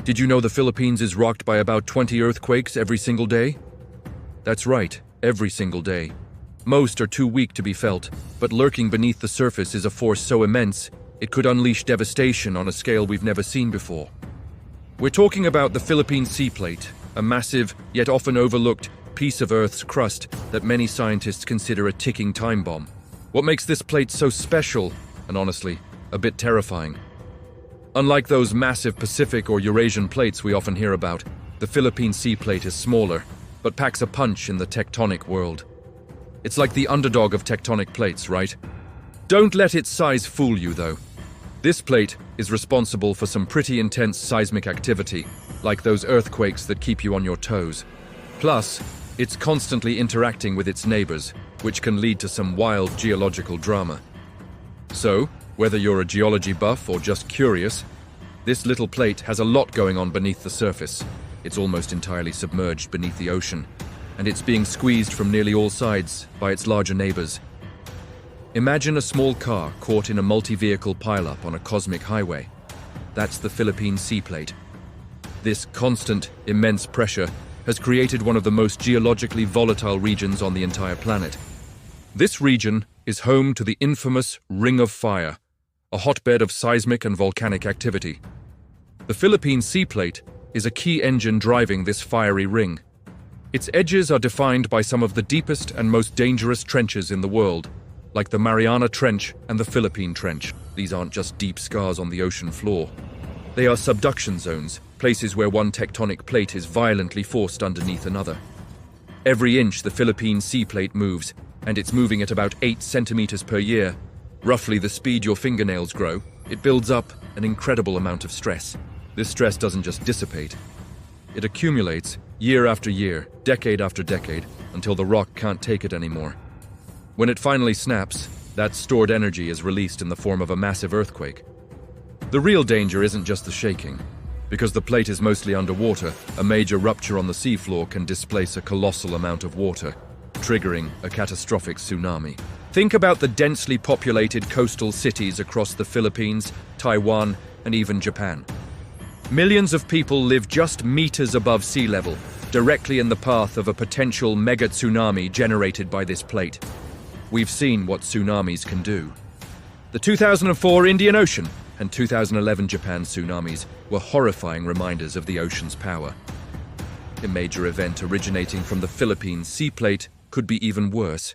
Did you know the Philippines is rocked by about 20 earthquakes every single day? That's right, every single day. Most are too weak to be felt, but lurking beneath the surface is a force so immense, it could unleash devastation on a scale we've never seen before. We're talking about the Philippine Sea Plate, a massive, yet often overlooked, piece of Earth's crust that many scientists consider a ticking time bomb. What makes this plate so special, and honestly, a bit terrifying? Unlike those massive Pacific or Eurasian plates we often hear about, the Philippine Sea Plate is smaller, but packs a punch in the tectonic world. It's like the underdog of tectonic plates, right? Don't let its size fool you, though. This plate is responsible for some pretty intense seismic activity, like those earthquakes that keep you on your toes. Plus, it's constantly interacting with its neighbors, which can lead to some wild geological drama. So, whether you're a geology buff or just curious, this little plate has a lot going on beneath the surface. It's almost entirely submerged beneath the ocean, and it's being squeezed from nearly all sides by its larger neighbors. Imagine a small car caught in a multi-vehicle pileup on a cosmic highway. That's the Philippine Sea Plate. This constant, immense pressure has created one of the most geologically volatile regions on the entire planet. This region is home to the infamous Ring of Fire, a hotbed of seismic and volcanic activity. The Philippine Sea Plate is a key engine driving this fiery ring. Its edges are defined by some of the deepest and most dangerous trenches in the world, like the Mariana Trench and the Philippine Trench. These aren't just deep scars on the ocean floor. They are subduction zones, places where one tectonic plate is violently forced underneath another. Every inch the Philippine Sea Plate moves, and it's moving at about 8 centimeters per year, roughly the speed your fingernails grow, it builds up an incredible amount of stress. This stress doesn't just dissipate. It accumulates year after year, decade after decade, until the rock can't take it anymore. When it finally snaps, that stored energy is released in the form of a massive earthquake. The real danger isn't just the shaking. Because the plate is mostly underwater, a major rupture on the seafloor can displace a colossal amount of water, triggering a catastrophic tsunami. Think about the densely populated coastal cities across the Philippines, Taiwan, and even Japan. Millions of people live just meters above sea level, directly in the path of a potential mega tsunami generated by this plate. We've seen what tsunamis can do. The 2004 Indian Ocean and 2011 Japan tsunamis were horrifying reminders of the ocean's power. A major event originating from the Philippine Sea Plate could be even worse.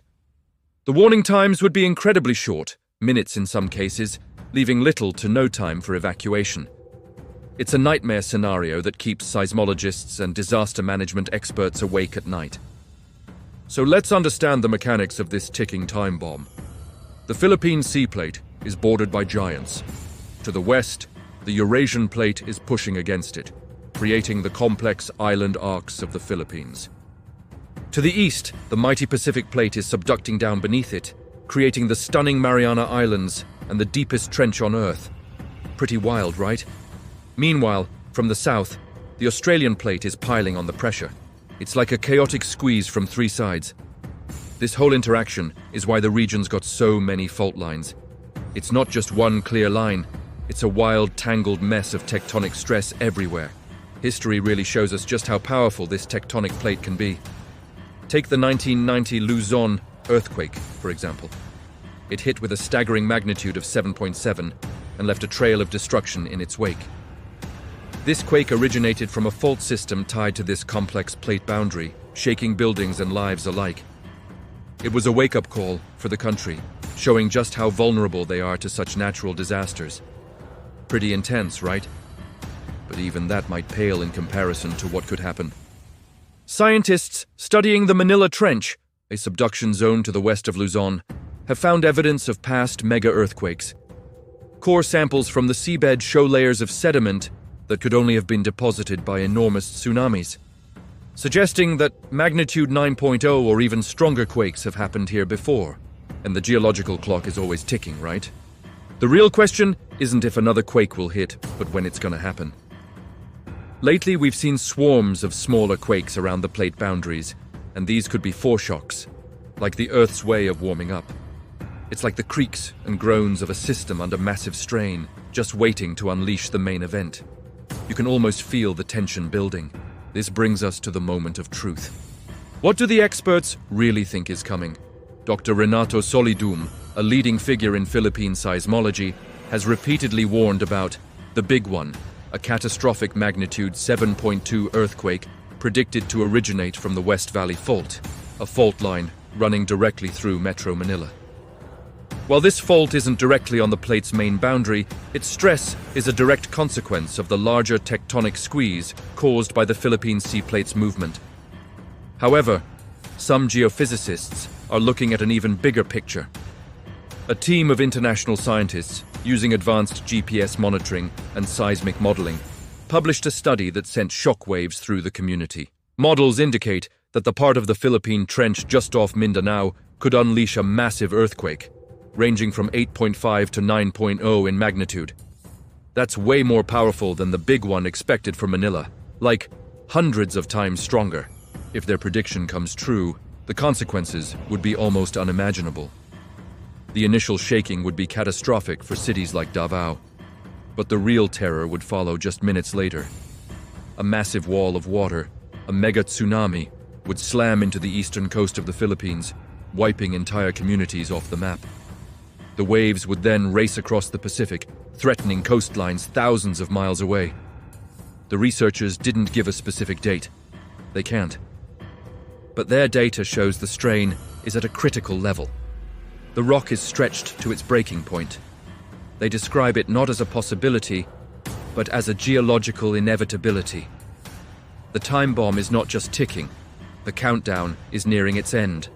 The warning times would be incredibly short, minutes in some cases, leaving little to no time for evacuation. It's a nightmare scenario that keeps seismologists and disaster management experts awake at night. So let's understand the mechanics of this ticking time bomb. The Philippine Sea Plate is bordered by giants. To the west, the Eurasian Plate is pushing against it, creating the complex island arcs of the Philippines. To the east, the mighty Pacific Plate is subducting down beneath it, creating the stunning Mariana Islands and the deepest trench on Earth. Pretty wild, right? Meanwhile, from the south, the Australian Plate is piling on the pressure. It's like a chaotic squeeze from 3 sides. This whole interaction is why the region's got so many fault lines. It's not just one clear line, it's a wild, tangled mess of tectonic stress everywhere. History really shows us just how powerful this tectonic plate can be. Take the 1990 Luzon earthquake, for example. It hit with a staggering magnitude of 7.7 and left a trail of destruction in its wake. This quake originated from a fault system tied to this complex plate boundary, shaking buildings and lives alike. It was a wake-up call for the country, showing just how vulnerable they are to such natural disasters. Pretty intense, right? But even that might pale in comparison to what could happen. Scientists studying the Manila Trench, a subduction zone to the west of Luzon, have found evidence of past mega-earthquakes. Core samples from the seabed show layers of sediment that could only have been deposited by enormous tsunamis, suggesting that magnitude 9.0 or even stronger quakes have happened here before. And the geological clock is always ticking, right? The real question isn't if another quake will hit, but when it's going to happen. Lately, we've seen swarms of smaller quakes around the plate boundaries, and these could be foreshocks, like the Earth's way of warming up. It's like the creaks and groans of a system under massive strain, just waiting to unleash the main event. You can almost feel the tension building. This brings us to the moment of truth. What do the experts really think is coming? Dr. Renato Solidum, a leading figure in Philippine seismology, has repeatedly warned about the big one, a catastrophic magnitude 7.2 earthquake predicted to originate from the West Valley Fault, a fault line running directly through Metro Manila. While this fault isn't directly on the plate's main boundary, its stress is a direct consequence of the larger tectonic squeeze caused by the Philippine Sea Plate's movement. However, some geophysicists are looking at an even bigger picture. A team of international scientists, using advanced GPS monitoring and seismic modeling, published a study that sent shockwaves through the community. Models indicate that the part of the Philippine Trench just off Mindanao could unleash a massive earthquake, ranging from 8.5 to 9.0 in magnitude. That's way more powerful than the big one expected for Manila, like hundreds of times stronger. If their prediction comes true, the consequences would be almost unimaginable. The initial shaking would be catastrophic for cities like Davao, but the real terror would follow just minutes later. A massive wall of water, a mega tsunami, would slam into the eastern coast of the Philippines, wiping entire communities off the map. The waves would then race across the Pacific, threatening coastlines thousands of miles away. The researchers didn't give a specific date. They can't. But their data shows the strain is at a critical level. The rock is stretched to its breaking point. They describe it not as a possibility, but as a geological inevitability. The time bomb is not just ticking. The countdown is nearing its end.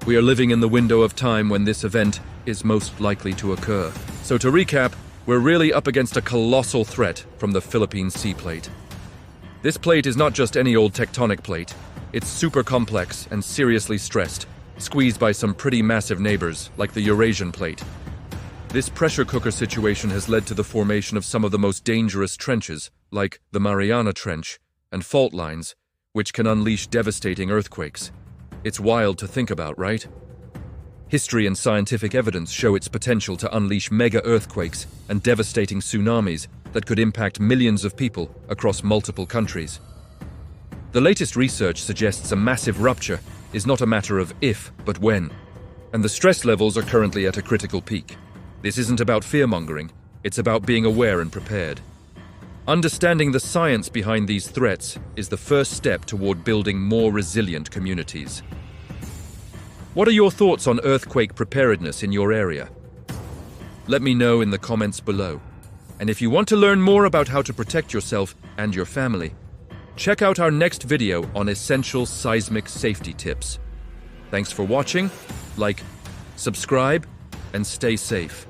We are living in the window of time when this event is most likely to occur. So to recap, we're really up against a colossal threat from the Philippine Sea Plate. This plate is not just any old tectonic plate. It's super complex and seriously stressed, squeezed by some pretty massive neighbors, like the Eurasian plate. This pressure cooker situation has led to the formation of some of the most dangerous trenches, like the Mariana Trench, and fault lines, which can unleash devastating earthquakes. It's wild to think about, right? History and scientific evidence show its potential to unleash mega earthquakes and devastating tsunamis that could impact millions of people across multiple countries. The latest research suggests a massive rupture is not a matter of if, but when. And the stress levels are currently at a critical peak. This isn't about fear-mongering, it's about being aware and prepared. Understanding the science behind these threats is the first step toward building more resilient communities. What are your thoughts on earthquake preparedness in your area? Let me know in the comments below. And if you want to learn more about how to protect yourself and your family, check out our next video on essential seismic safety tips. Thanks for watching, like, subscribe, and stay safe.